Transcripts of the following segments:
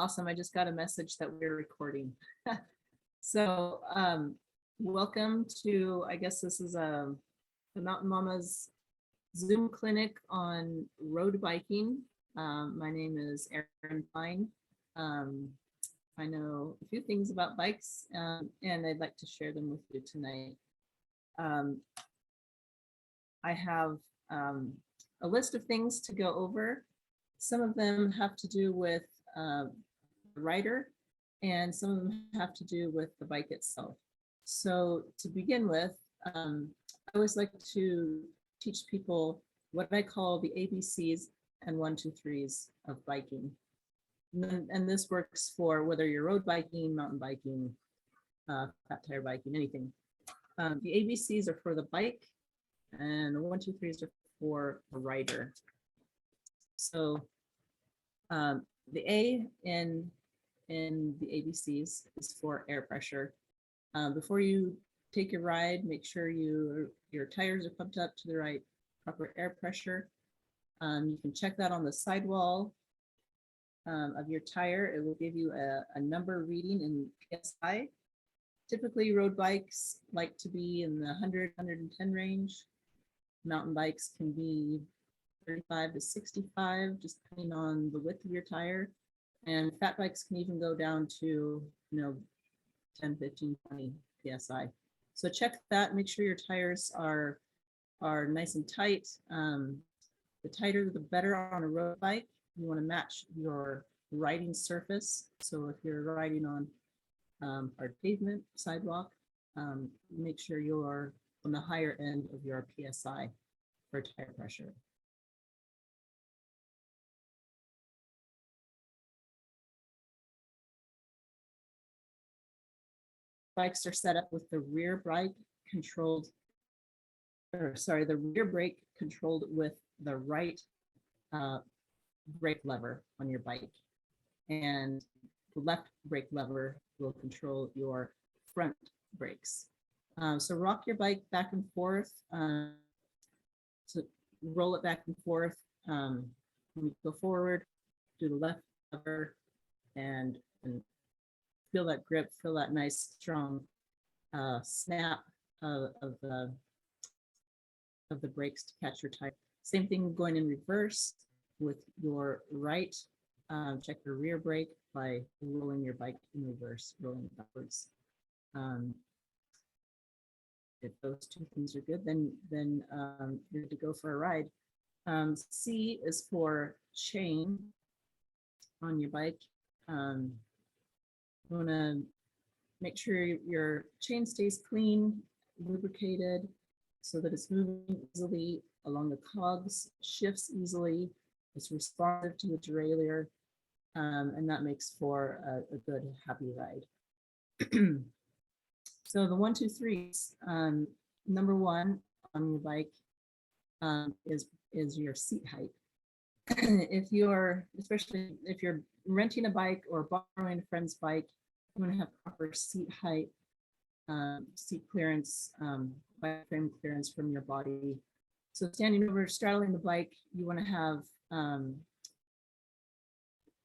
Awesome. I just got a message that we're recording. So welcome to, I guess this is the Mountain Mama's Zoom clinic on road biking. My name is Erin. I know a few things about bikes and I'd like to share them with you tonight. I have a list of things to go over. Some of them have to do with the rider, and some of them have to do with the bike itself. So to begin with, I always like to teach people what I call the ABCs and 1, 2, 3s of biking. And this works for whether you're road biking, mountain biking, fat tire biking, anything. The ABCs are for the bike, and the 1, 2, 3s are for the rider. So the A in the ABCs is for air pressure. Before you take your ride, make sure your tires are pumped up to the right proper air pressure. You can check that on the sidewall of your tire. It will give you a number reading in PSI. Typically, road bikes like to be in the 100, 110 range. Mountain bikes can be 35 to 65, just depending on the width of your tire. And fat bikes can even go down to, 10, 15, 20 PSI. So check that, make sure your tires are nice and tight. The tighter, the better on a road bike. You want to match your riding surface. So if you're riding on hard pavement, sidewalk, make sure you're on the higher end of your PSI for tire pressure. Bikes are set up with the rear brake controlled, the rear brake controlled with the right brake lever on your bike, and the left brake lever will control your front brakes. So rock your bike back and forth, so roll it back and forth. When you go forward, do the left lever and feel that grip, feel that nice strong snap of the brakes to catch your tire. Same thing going in reverse with your right. Check your rear brake by rolling your bike in reverse, rolling backwards. If those two things are good, then you're good to go for a ride. C is for chain on your bike. You want to make sure your chain stays clean, lubricated, so that it's moving easily along the cogs, shifts easily, it's responsive to the derailleur, and that makes for a good, happy ride. So the 1, 2, 3s, number 1 on your bike is your seat height. Especially if you're renting a bike or borrowing a friend's bike, you want to have proper seat height, seat clearance, bike frame clearance from your body. So standing over, straddling the bike, you want to have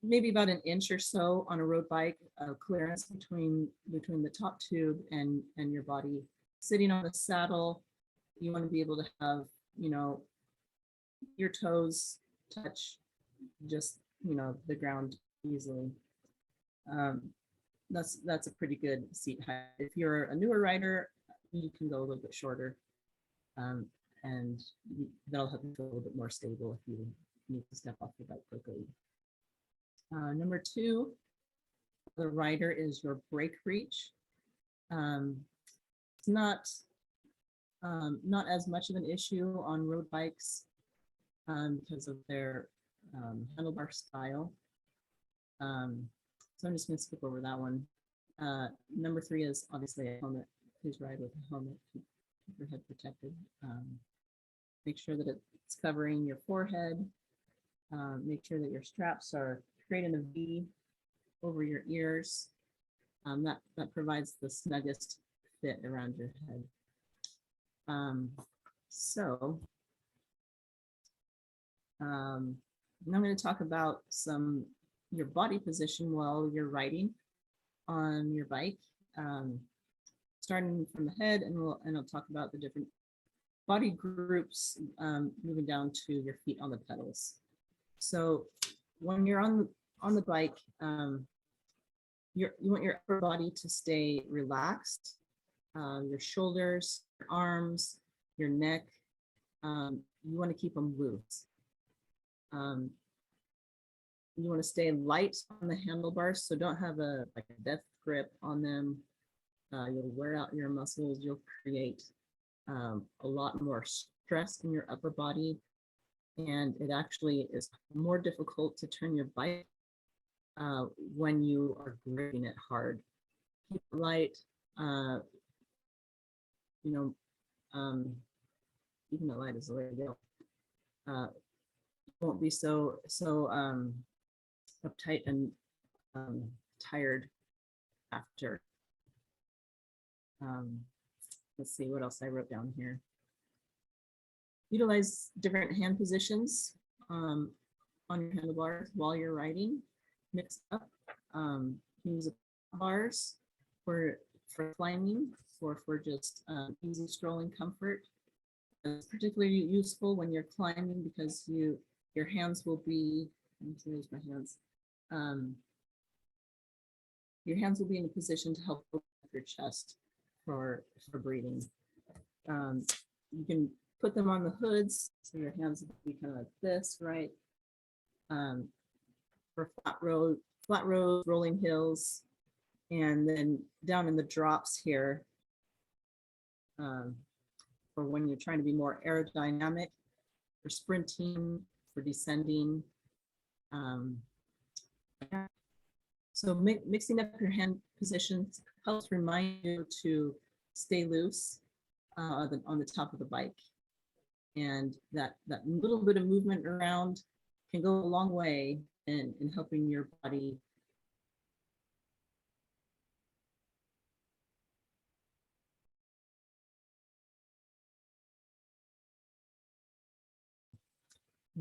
maybe about an inch or so on a road bike clearance between the top tube and your body. Sitting on the saddle, you want to be able to have, your toes touch just, the ground easily. That's a pretty good seat height. If you're a newer rider, you can go a little bit shorter, and that'll help you feel a little bit more stable if you need to step off the bike quickly. Number 2, the rider is your brake reach. It's not as much of an issue on road bikes because of their handlebar style. So I'm just going to skip over that one. Number 3 is obviously a helmet. Please ride with a helmet. Keep your head protected. Make sure that it's covering your forehead. Make sure that your straps are creating a V over your ears. That provides the snuggest fit around your head. Now I'm going to talk about some your body position while you're riding on your bike, um, starting from the head, and I'll talk about the different body groups, moving down to your feet on the pedals. So when you're on the bike, you want your upper body to stay relaxed, your shoulders, your arms, your neck. You want to keep them loose. You want to stay light on the handlebars, so don't have a death grip on them. You'll wear out your muscles. You'll create a lot more stress in your upper body, and it actually is more difficult to turn your bike when you are gripping it hard. Keep it light. You know, even the light is the way to go. Won't be so uptight and tired after. Let's see what else I wrote down here. Utilize different hand positions on your handlebars while you're riding. Mix up. Use bars for climbing or for just easy strolling comfort. It's particularly useful when you're climbing because your hands will be, use my hands. Your hands will be in a position to help open up your chest for breathing. You can put them on the hoods, so your hands will be kind of like this, right? For flat roads, rolling hills, and then down in the drops here, for when you're trying to be more aerodynamic, for sprinting, for descending. So mixing up your hand positions helps remind you to stay loose on the top of the bike. And that little bit of movement around can go a long way in helping your body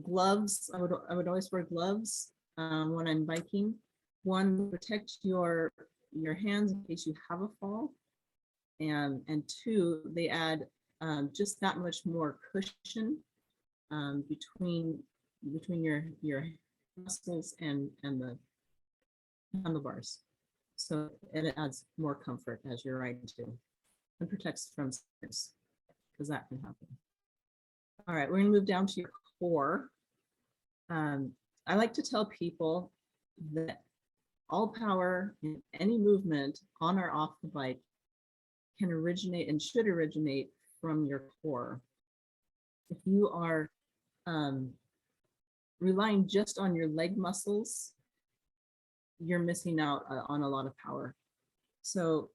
gloves. I would always wear gloves when I'm biking. One, protect your hands in case you have a fall, and two, they add just that much more cushion between your muscles and the handlebars. So it adds more comfort as you're riding too, and protects from stress, because that can happen. All right, we're gonna move down to your core. I like to tell people that all power in any movement on or off the bike can originate and should originate from your core. If you are relying just on your leg muscles, you're missing out on a lot of power. So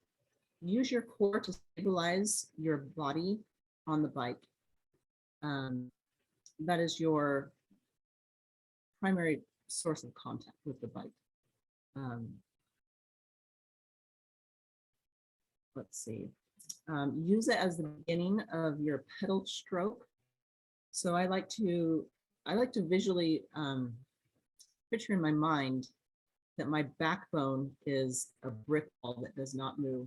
use your core to stabilize your body on the bike. That is your primary source of contact with the bike. Let's see. Use it as the beginning of your pedal stroke. So I like to visually picture in my mind that my backbone is a brick wall that does not move.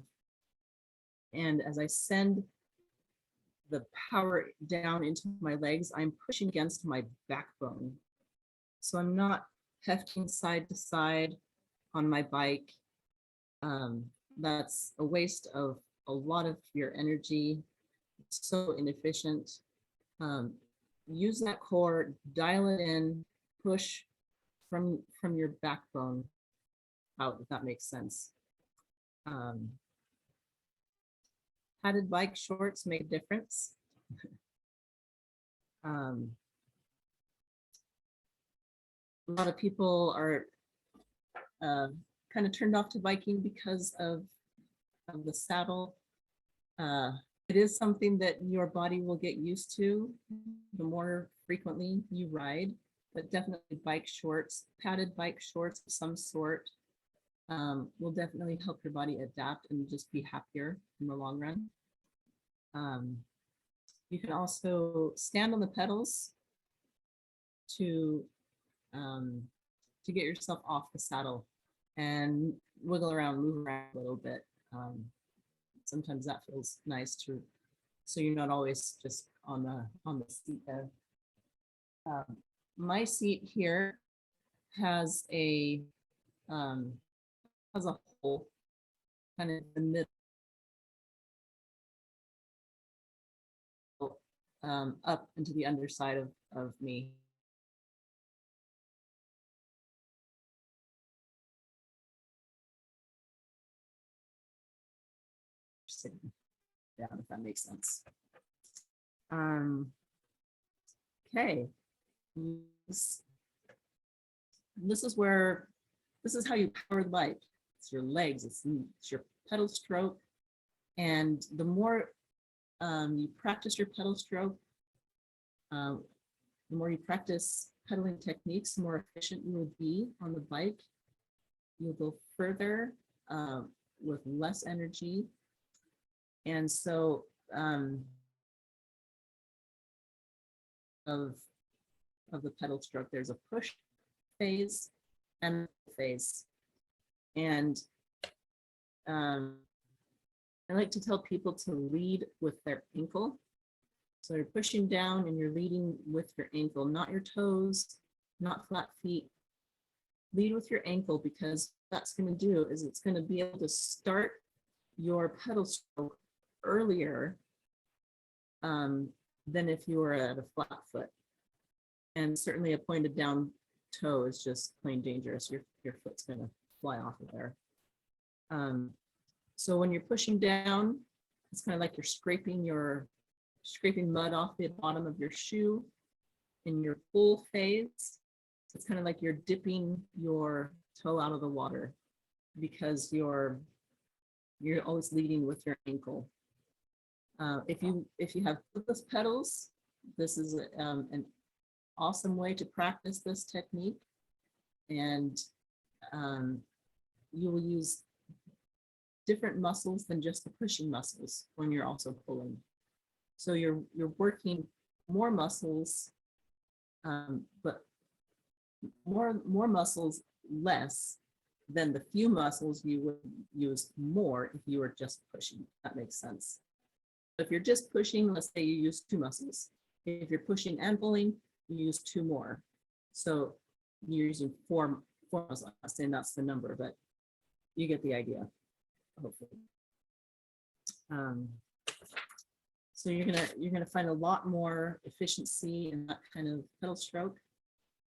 And as I send the power down into my legs, I'm pushing against my backbone. So I'm not hefting side to side on my bike. That's a waste of a lot of your energy. It's so inefficient. Use that core, dial it in, push from your backbone out, if that makes sense. Padded bike shorts make a difference. A lot of people are kind of turned off to biking because of the saddle. It is something that your body will get used to the more frequently you ride, but definitely bike shorts, padded bike shorts of some sort will definitely help your body adapt and just be happier in the long run. You can also stand on the pedals to to get yourself off the saddle and wiggle around, move around a little bit. Sometimes that feels nice to, so you're not always just on the seat there. My seat here has a hole kind of in the middle, up into the underside of me. Sitting down, if that makes sense. Okay. This is how you power the bike. It's your legs, it's your pedal stroke. And the more you practice your pedal stroke, the more you practice pedaling techniques, the more efficient you will be on the bike. You'll go further with less energy. And so of the pedal stroke, there's a push phase and a phase. And I like to tell people to lead with their ankle. So you're pushing down and you're leading with your ankle, not your toes, not flat feet. Lead with your ankle, because what that's going to do is it's going to be able to start your pedal stroke earlier than if you were at a flat foot. And certainly a pointed down toe is just plain dangerous. Your foot's going to fly off of there. So when you're pushing down, it's kind of like you're scraping mud off the bottom of your shoe. In your pull phase, it's kind of like you're dipping your toe out of the water, because you're always leading with your ankle. If you have footless pedals, this is an awesome way to practice this technique, and you will use different muscles than just the pushing muscles when you're also pulling. So you're working more muscles, but more muscles less than the few muscles you would use more if you were just pushing. That makes sense. If you're just pushing, let's say you use 2 muscles. If you're pushing and pulling, you use 2 more. So you're using 4 muscles. I'm not saying that's the number, but you get the idea, hopefully. So you're gonna find a lot more efficiency in that kind of pedal stroke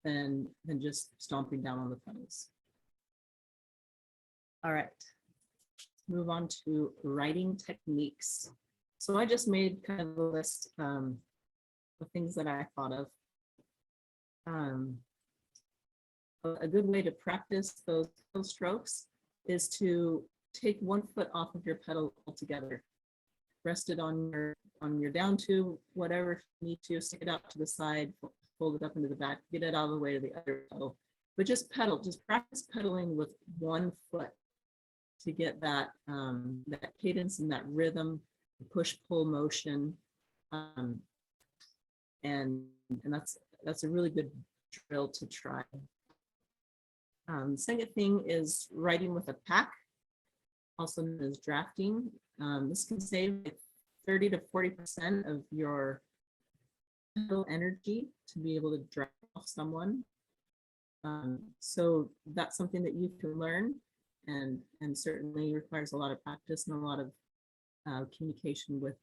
than just stomping down on the pedals. All right, move on to riding techniques. So I just made kind of a list of things that I thought of. A good way to practice those pedal strokes is to take one foot off of your pedal altogether. Rest it on your down tube, whatever you need to, stick it out to the side, fold it up into the back, get it out of the way to the other pedal. But just practice pedaling with one foot to get that that cadence and that rhythm, push-pull motion. And that's a really good drill to try. Second thing is riding with a pack, also known as drafting. This can save like 30 to 40% of your pedal energy to be able to drive off someone. So that's something that you can learn, and certainly requires a lot of practice and a lot of communication with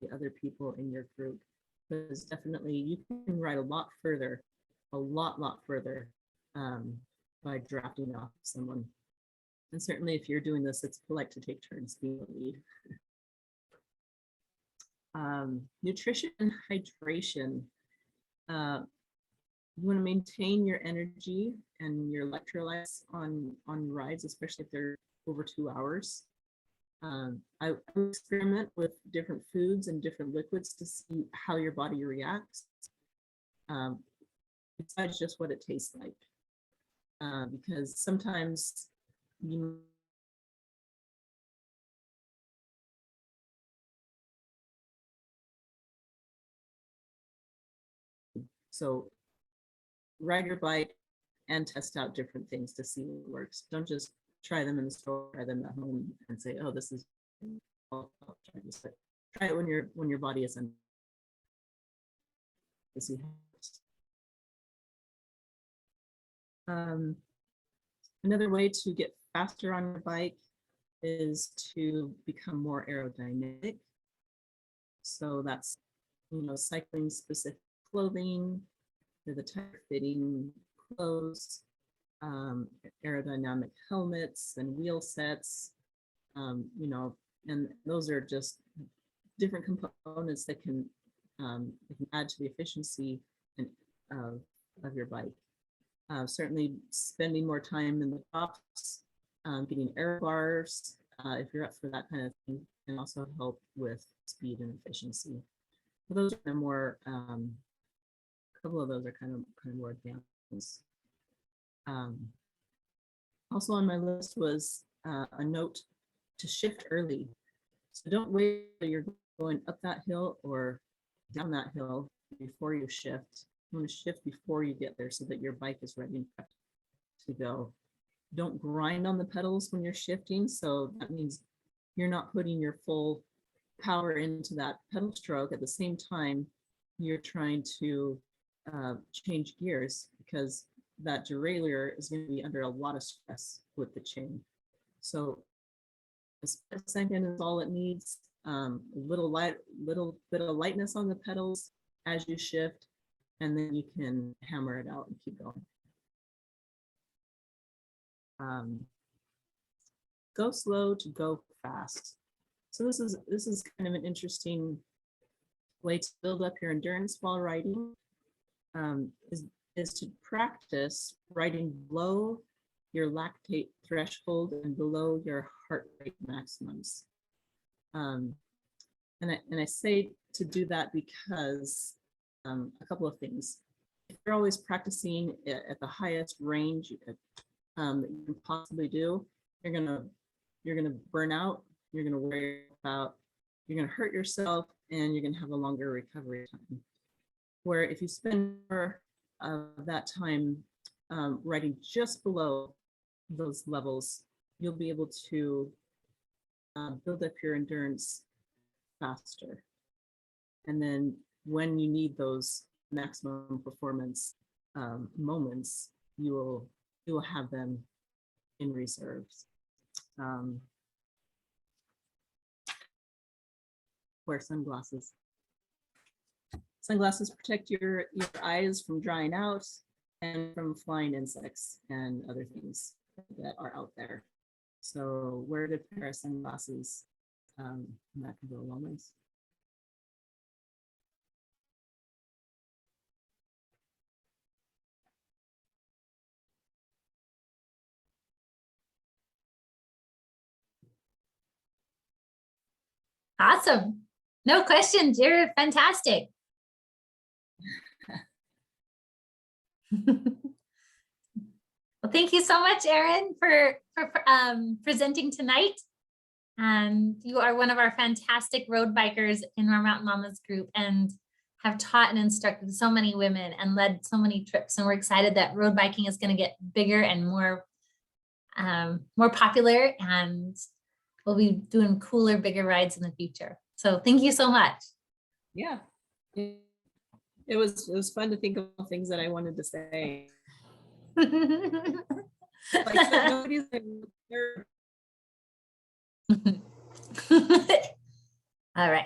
the other people in your group. Because definitely you can ride a lot further by drafting off someone. And certainly if you're doing this, it's polite to take turns being the lead. Nutrition and hydration. You want to maintain your energy and your electrolytes on rides, especially if they're over 2 hours. I experiment with different foods and different liquids to see how your body reacts, besides just what it tastes like. Because sometimes you so ride your bike, and test out different things to see what works. Don't just try them in the store, try them at home and say, oh, this is, I'll try this. Try it when your body is in to see how it works. Another way to get faster on your bike is to become more aerodynamic. So that's, cycling specific clothing, the tight fitting clothes, aerodynamic helmets and wheel sets, and those are just different components that can add to the efficiency of your bike. Certainly spending more time in the tops, getting air bars, if you're up for that kind of thing, can also help with speed and efficiency. So those are more, a couple of those are kind of more advanced. Also on my list was a note to shift early. So don't wait till you're going up that hill or down that hill before you shift. You want to shift before you get there so that your bike is ready to go. Don't grind on the pedals when you're shifting. So that means you're not putting your full power into that pedal stroke. At the same time, you're trying to change gears, because that derailleur is going to be under a lot of stress with the chain. So a split second is all it needs. A little bit of lightness on the pedals as you shift, and then you can hammer it out and keep going. Go slow to go fast. So this is kind of an interesting way to build up your endurance while riding. Is to practice riding below your lactate threshold and below your heart rate maximums. And I say to do that because a couple of things. If you're always practicing at the highest range that you can possibly do, you're gonna burn out. You're gonna worry about. You're gonna hurt yourself, and you're gonna have a longer recovery time. Where if you spend more of that time riding just below those levels, you'll be able to build up your endurance faster. And then when you need those maximum performance moments, you will have them in reserves. Wear sunglasses. Sunglasses protect your eyes from drying out and from flying insects and other things that are out there. So wear a good pair of sunglasses, and that can go a long ways. Awesome. No questions. You're fantastic. Well, thank you so much, Erin, for presenting tonight. And you are one of our fantastic road bikers in our Mountain Mamas group, and have taught and instructed so many women and led so many trips. And we're excited that road biking is going to get bigger and more popular, and we'll be doing cooler, bigger rides in the future. So thank you so much. Yeah, it was fun to think of things that I wanted to say. Like, nobody's All right.